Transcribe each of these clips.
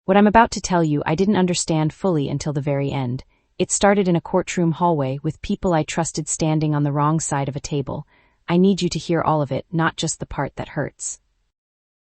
What I'm about to tell you I didn't understand fully until the very end. It started in a courtroom hallway with people I trusted standing on the wrong side of a table. I need you to hear all of it, not just the part that hurts.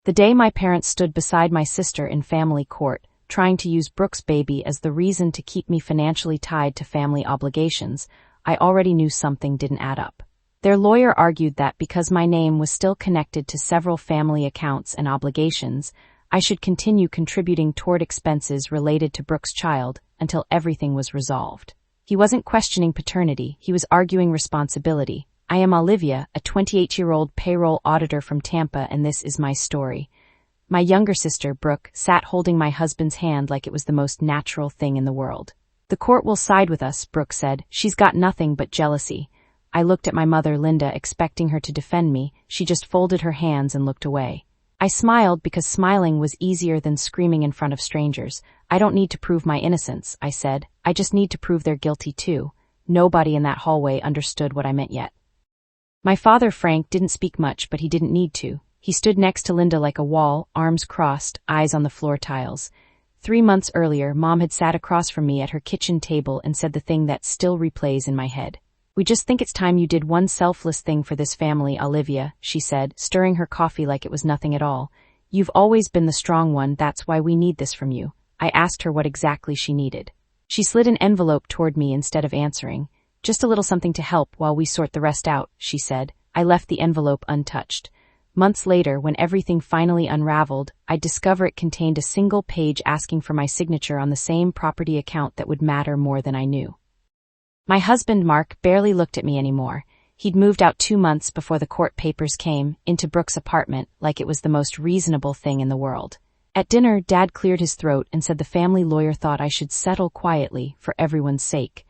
The day my parents stood beside my sister in family court, trying to use Brooke's baby as the reason to keep me financially tied to family obligations, I already knew something didn't add up. Their lawyer argued that because my name was still connected to several family accounts and obligations, I should continue contributing toward expenses related to Brooke's child until everything was resolved. He wasn't questioning paternity, he was arguing responsibility. I am Olivia, a 28-year-old payroll auditor from Tampa, and this is my story. My younger sister, Brooke, sat holding my husband's hand like it was the most natural thing in the world. The court will side with us, Brooke said. She's got nothing but jealousy. I looked at my mother, Linda, expecting her to defend me. She just folded her hands and looked away. I smiled because smiling was easier than screaming in front of strangers. I don't need to prove my innocence, I said. I just need to prove they're guilty too. Nobody in that hallway understood what I meant yet. My father, Frank, didn't speak much, but he didn't need to. He stood next to Linda like a wall, arms crossed, eyes on the floor tiles. 3 months earlier, Mom had sat across from me at her kitchen table and said the thing that still replays in my head. We just think it's time you did one selfless thing for this family, Olivia, she said, stirring her coffee like it was nothing at all. You've always been the strong one, that's why we need this from you. I asked her what exactly she needed. She slid an envelope toward me instead of answering. Just a little something to help while we sort the rest out, she said. I left the envelope untouched. Months later, when everything finally unraveled, I'd discover it contained a single page asking for my signature on the same property account that would matter more than I knew. My husband, Mark, barely looked at me anymore. He'd moved out 2 months before the court papers came, into Brooke's apartment, like it was the most reasonable thing in the world. At dinner, Dad cleared his throat and said the family lawyer thought I should settle quietly, for everyone's sake.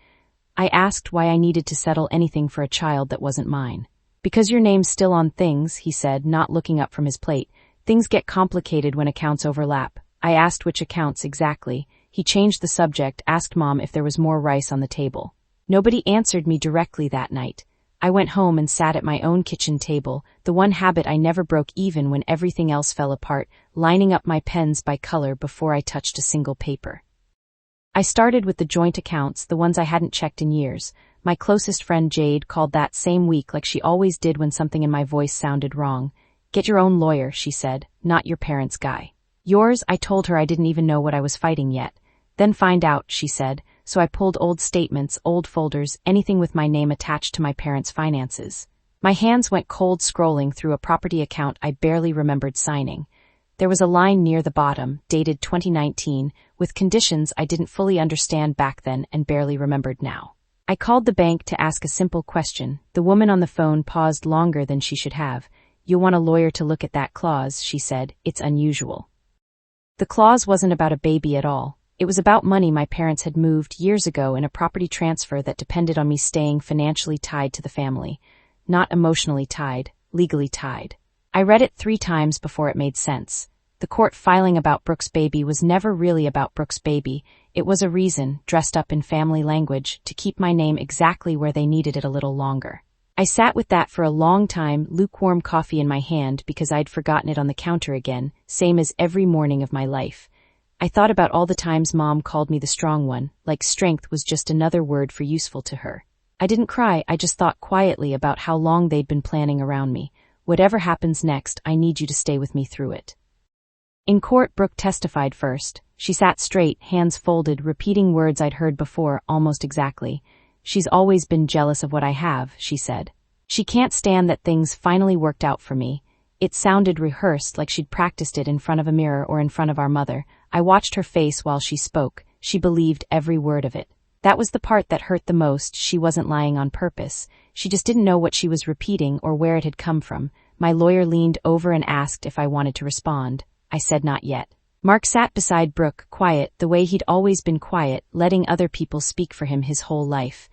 I asked why I needed to settle anything for a child that wasn't mine. Because your name's still on things, he said, not looking up from his plate. Things get complicated when accounts overlap. I asked which accounts exactly. He changed the subject, asked Mom if there was more rice on the table. Nobody answered me directly that night. I went home and sat at my own kitchen table, the one habit I never broke even when everything else fell apart, lining up my pens by color before I touched a single paper. I started with the joint accounts, the ones I hadn't checked in years. My closest friend Jade called that same week like she always did when something in my voice sounded wrong. Get your own lawyer, she said, not your parents' guy. Yours? I told her I didn't even know what I was fighting yet. Then find out, she said, so I pulled old statements, old folders, anything with my name attached to my parents' finances. My hands went cold scrolling through a property account I barely remembered signing. There was a line near the bottom, dated 2019, with conditions I didn't fully understand back then and barely remembered now. I called the bank to ask a simple question. The woman on the phone paused longer than she should have. You'll want a lawyer to look at that clause, she said. It's unusual. The clause wasn't about a baby at all. It was about money my parents had moved years ago in a property transfer that depended on me staying financially tied to the family. Not emotionally tied, legally tied. I read it 3 times before it made sense. The court filing about Brooke's baby was never really about Brooke's baby. It was a reason, dressed up in family language, to keep my name exactly where they needed it a little longer. I sat with that for a long time, lukewarm coffee in my hand because I'd forgotten it on the counter again, same as every morning of my life. I thought about all the times Mom called me the strong one, like strength was just another word for useful to her. I didn't cry, I just thought quietly about how long they'd been planning around me. Whatever happens next, I need you to stay with me through it. In court, Brooke testified first. She sat straight, hands folded, repeating words I'd heard before, almost exactly. She's always been jealous of what I have, she said. She can't stand that things finally worked out for me. It sounded rehearsed, like she'd practiced it in front of a mirror or in front of our mother. I watched her face while she spoke. She believed every word of it. That was the part that hurt the most. She wasn't lying on purpose. She just didn't know what she was repeating or where it had come from. My lawyer leaned over and asked if I wanted to respond. I said not yet. Mark sat beside Brooke, quiet, the way he'd always been quiet, letting other people speak for him his whole life.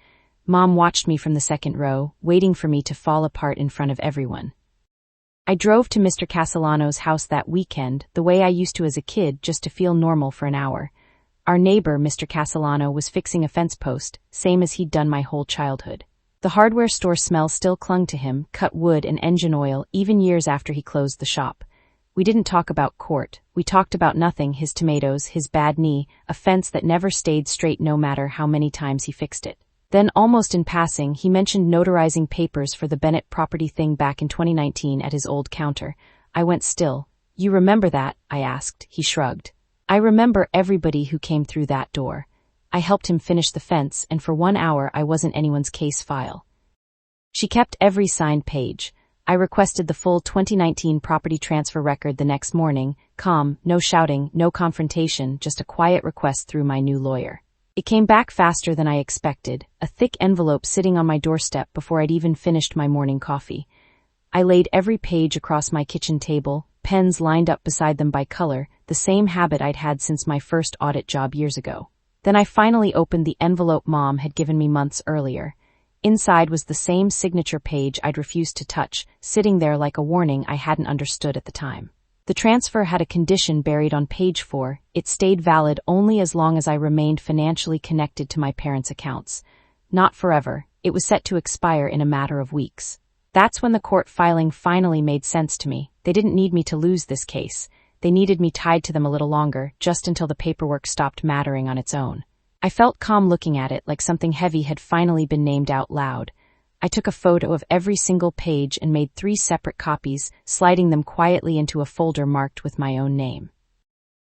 Mom watched me from the second row, waiting for me to fall apart in front of everyone. I drove to Mr. Castellano's house that weekend, the way I used to as a kid, just to feel normal for an hour. Our neighbor, Mr. Castellano, was fixing a fence post, same as he'd done my whole childhood. The hardware store smell still clung to him, cut wood and engine oil, even years after he closed the shop. We didn't talk about court. We talked about nothing, his tomatoes, his bad knee, a fence that never stayed straight no matter how many times he fixed it. Then, almost in passing, he mentioned notarizing papers for the Bennett property thing back in 2019 at his old counter. I went still. You remember that? I asked. He shrugged. I remember everybody who came through that door. I helped him finish the fence, and for 1 hour I wasn't anyone's case file. She kept every signed page. I requested the full 2019 property transfer record the next morning, calm, no shouting, no confrontation, just a quiet request through my new lawyer. It came back faster than I expected, a thick envelope sitting on my doorstep before I'd even finished my morning coffee. I laid every page across my kitchen table, pens lined up beside them by color, the same habit I'd had since my first audit job years ago. Then I finally opened the envelope Mom had given me months earlier. Inside was the same signature page I'd refused to touch, sitting there like a warning I hadn't understood at the time. The transfer had a condition buried on page 4. It stayed valid only as long as I remained financially connected to my parents' accounts. Not forever. It was set to expire in a matter of weeks. That's when the court filing finally made sense to me. They didn't need me to lose this case. They needed me tied to them a little longer, just until the paperwork stopped mattering on its own. I felt calm looking at it, like something heavy had finally been named out loud. I took a photo of every single page and made 3 separate copies, sliding them quietly into a folder marked with my own name.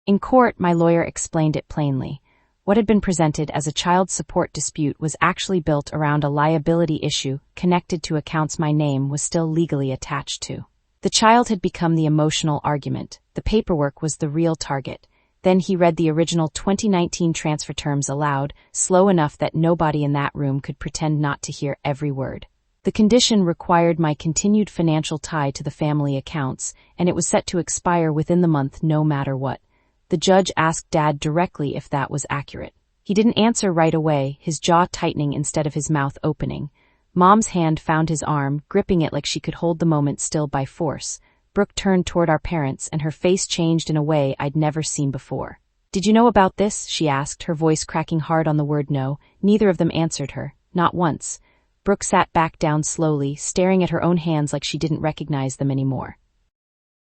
In court, my lawyer explained it plainly. What had been presented as a child support dispute was actually built around a liability issue connected to accounts my name was still legally attached to. The child had become the emotional argument. The paperwork was the real target. Then he read the original 2019 transfer terms aloud, slow enough that nobody in that room could pretend not to hear every word. The condition required my continued financial tie to the family accounts, and it was set to expire within the month no matter what. The judge asked Dad directly if that was accurate. He didn't answer right away, his jaw tightening instead of his mouth opening. Mom's hand found his arm, gripping it like she could hold the moment still by force. Brooke turned toward our parents, and her face changed in a way I'd never seen before. "Did you know about this?" she asked, her voice cracking hard on the word no. Neither of them answered her, not once. Brooke sat back down slowly, staring at her own hands like she didn't recognize them anymore.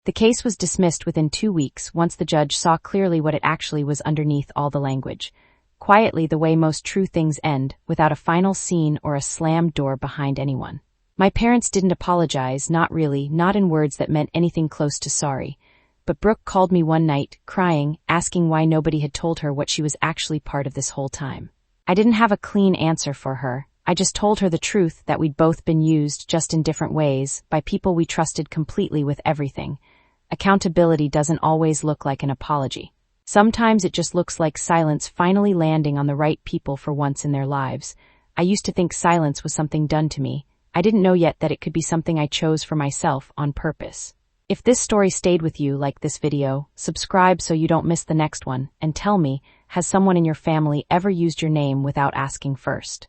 The case was dismissed within 2 weeks once the judge saw clearly what it actually was underneath all the language. Quietly, the way most true things end, without a final scene or a slammed door behind anyone. My parents didn't apologize, not really, not in words that meant anything close to sorry. But Brooke called me one night, crying, asking why nobody had told her what she was actually part of this whole time. I didn't have a clean answer for her. I just told her the truth, that we'd both been used, just in different ways, by people we trusted completely with everything. Accountability doesn't always look like an apology. Sometimes it just looks like silence finally landing on the right people for once in their lives. I used to think silence was something done to me. I didn't know yet that it could be something I chose for myself on purpose. If this story stayed with you like this video, subscribe so you don't miss the next one, and tell me, has someone in your family ever used your name without asking first?